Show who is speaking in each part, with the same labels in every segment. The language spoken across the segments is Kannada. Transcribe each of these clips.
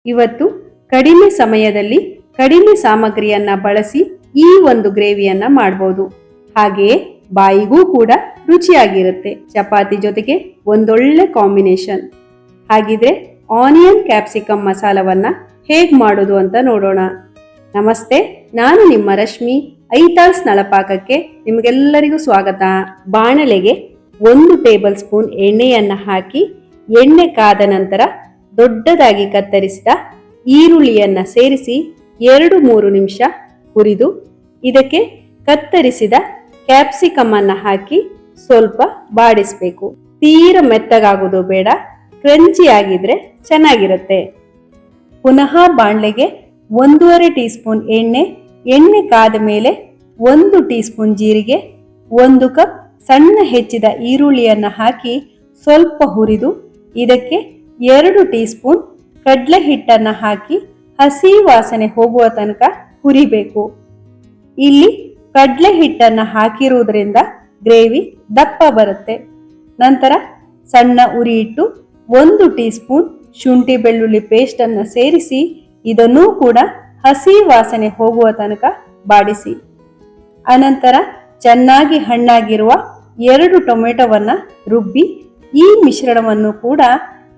Speaker 1: ಇವತ್ತು ಕಡಿಮೆ ಸಮಯದಲ್ಲಿ ಕಡಿಮೆ ಸಾಮಗ್ರಿಯನ್ನ ಬಳಸಿ ಈ ಒಂದು ಗ್ರೇವಿಯನ್ನ ಮಾಡಬಹುದು. ಹಾಗೆಯೇ ಬಾಯಿಗೂ ಕೂಡ ರುಚಿಯಾಗಿರುತ್ತೆ. ಚಪಾತಿ ಜೊತೆಗೆ ಒಂದೊಳ್ಳೆ ಕಾಂಬಿನೇಷನ್. ಹಾಗಿದ್ರೆ ಆನಿಯನ್ ಕ್ಯಾಪ್ಸಿಕಮ್ ಮಸಾಲವನ್ನ ಹೇಗ್ ಮಾಡೋದು ಅಂತ ನೋಡೋಣ. ನಮಸ್ತೆ, ನಾನು ನಿಮ್ಮ ರಶ್ಮಿ. ಐತಾಳ್ಸ್ ನಳಪಾಕಕ್ಕೆ ನಿಮಗೆಲ್ಲರಿಗೂ ಸ್ವಾಗತ. ಬಾಣಲೆಗೆ 1 ಟೇಬಲ್ ಸ್ಪೂನ್ ಎಣ್ಣೆಯನ್ನ ಹಾಕಿ ಎಣ್ಣೆ ಕಾದ ನಂತರ ದೊಡ್ಡದಾಗಿ ಕತ್ತರಿಸಿದ ಈರುಳ್ಳಿಯನ್ನ ಸೇರಿಸಿ 2-3 ನಿಮಿಷ ಹುರಿದು ಇದಕ್ಕೆ ಕತ್ತರಿಸಿದ ಕ್ಯಾಪ್ಸಿಕಮ್ ಅನ್ನ ಹಾಕಿ ಸ್ವಲ್ಪ ಬಾಡಿಸಬೇಕು. ತೀರ ಮೆತ್ತಗಾಗೋದು ಬೇಡ, ಕ್ರಂಚಿ ಆಗಿದ್ರೆ ಚೆನ್ನಾಗಿರುತ್ತೆ. ಪುನಃ ಬಾಣಲೆಗೆ 1.5 ಟೀ ಸ್ಪೂನ್ ಎಣ್ಣೆ ಕಾದ ಮೇಲೆ 1 ಟೀ ಸ್ಪೂನ್ ಜೀರಿಗೆ, 1 ಕಪ್ ಸಣ್ಣ ಹೆಚ್ಚಿದ ಈರುಳ್ಳಿಯನ್ನ ಹಾಕಿ ಸ್ವಲ್ಪ ಹುರಿದು ಇದಕ್ಕೆ 2 ಟೀ ಸ್ಪೂನ್ ಕಡಲೆ ಹಿಟ್ಟನ್ನ ಹಾಕಿ ಹಸಿ ವಾಸನೆ ಹೋಗುವ ತನಕ ಹುರಿಬೇಕು. ಇಲ್ಲಿ ಕಡಲೆ ಹಿಟ್ಟನ್ನ ಹಾಕಿರುವುದರಿಂದ ಗ್ರೇವಿ ದಪ್ಪ ಬರುತ್ತೆ. ನಂತರ ಸಣ್ಣ ಉರಿ ಇಟ್ಟು 1 ಟೀ ಸ್ಪೂನ್ ಶುಂಠಿ ಬೆಳ್ಳುಳ್ಳಿ ಪೇಸ್ಟ್ ಅನ್ನ ಸೇರಿಸಿ ಇದನ್ನೂ ಕೂಡ ಹಸಿ ವಾಸನೆ ಹೋಗುವ ತನಕ ಬಾಡಿಸಿ. ಅನಂತರ ಚೆನ್ನಾಗಿ ಹಣ್ಣಾಗಿರುವ 2 ಟೊಮೆಟೊವನ್ನ ರುಬ್ಬಿ ಈ ಮಿಶ್ರಣವನ್ನು ಕೂಡ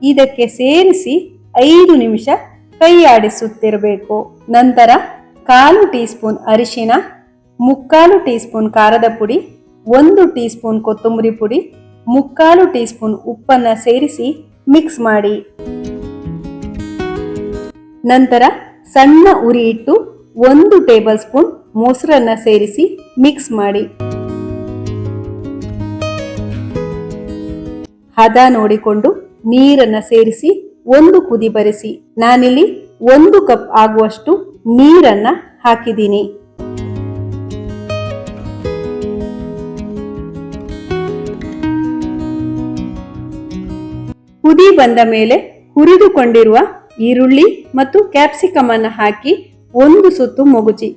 Speaker 1: ಇದಕ್ಕೆ ಸೇರಿಸಿ 5 ನಿಮಿಷ ಕೈ ಆಡಿಸುತ್ತಿರಬೇಕು. ನಂತರ 1/4 ಟೀ ಸ್ಪೂನ್ ಅರಿಶಿನ, 3/4 ಟೀ ಸ್ಪೂನ್ ಖಾರದ ಪುಡಿ, 1 ಟೀ ಸ್ಪೂನ್ ಕೊತ್ತಂಬರಿ ಪುಡಿ, 3/4 ಟೀ ಸ್ಪೂನ್ ಉಪ್ಪನ್ನ ಸೇರಿಸಿ ಮಿಕ್ಸ್ ಮಾಡಿ. ನಂತರ ಸಣ್ಣ ಉರಿ ಇಟ್ಟು 1 ಟೇಬಲ್ ಸ್ಪೂನ್ ಮೊಸರನ್ನ ಸೇರಿಸಿ ಮಿಕ್ಸ್ ಮಾಡಿ. ಹದ ನೋಡಿಕೊಂಡು ನೀರನ್ನ ಸೇರಿಸಿ 1 ಕುದಿ ಬರಿಸಿ. ನಾನಿಲ್ಲಿ 1 ಕಪ್ ಆಗುವಷ್ಟು ನೀರನ್ನ ಹಾಕಿದ್ದೀನಿ. ಕುದಿ ಬಂದ ಮೇಲೆ ಹುರಿದುಕೊಂಡಿರುವ ಈರುಳ್ಳಿ ಮತ್ತು ಕ್ಯಾಪ್ಸಿಕಮ್ ಅನ್ನ ಹಾಕಿ 1 ಸುತ್ತು ಮೊಗುಚಿ.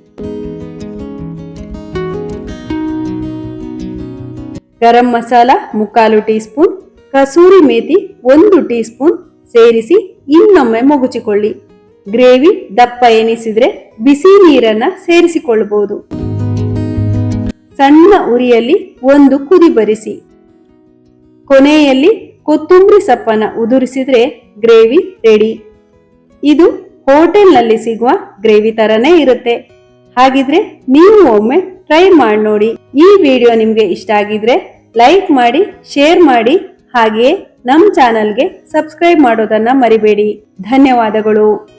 Speaker 1: Garam masala 3/4 teaspoon, kasuri methi 1 teaspoon ಸೇರಿಸಿ ಇನ್ನೊಮ್ಮೆ ಮೊಗುಚಿಕೊಳ್ಳಿ. ಗ್ರೇವಿ ದಪ್ಪ ಎನಿಸಿದ್ರೆ ಬಿಸಿ ನೀರನ್ನ ಸೇರಿಸಿಕೊಳ್ಳಬಹುದು. ಸಣ್ಣ ಉರಿಯಲ್ಲಿ 1 ಕುದಿ ಬರಿಸಿ. ಕೊನೆಯಲ್ಲಿ ಕೊತ್ತಂಬರಿ ಸೊಪ್ಪನ್ನ ಉದುರಿಸಿದ್ರೆ ಗ್ರೇವಿ ರೆಡಿ. ಇದು ಹೋಟೆಲ್ನಲ್ಲಿ ಸಿಗುವ ಗ್ರೇವಿ ತರನೇ ಇರುತ್ತೆ. ಹಾಗಿದ್ರೆ ನೀವು ಒಮ್ಮೆ ಟ್ರೈ ಮಾಡಿ ನೋಡಿ. ಈ ವಿಡಿಯೋ ನಿಮ್ಗೆ ಇಷ್ಟ ಆಗಿದ್ರೆ ಲೈಕ್ ಮಾಡಿ, ಶೇರ್ ಮಾಡಿ, ಹಾಗೆಯೇ ನಮ್ಮ ಚಾನಲ್ಗೆ ಸಬ್ಸ್ಕ್ರೈಬ್ ಮಾಡೋದನ್ನ ಮರಿಬೇಡಿ. ಧನ್ಯವಾದಗಳು.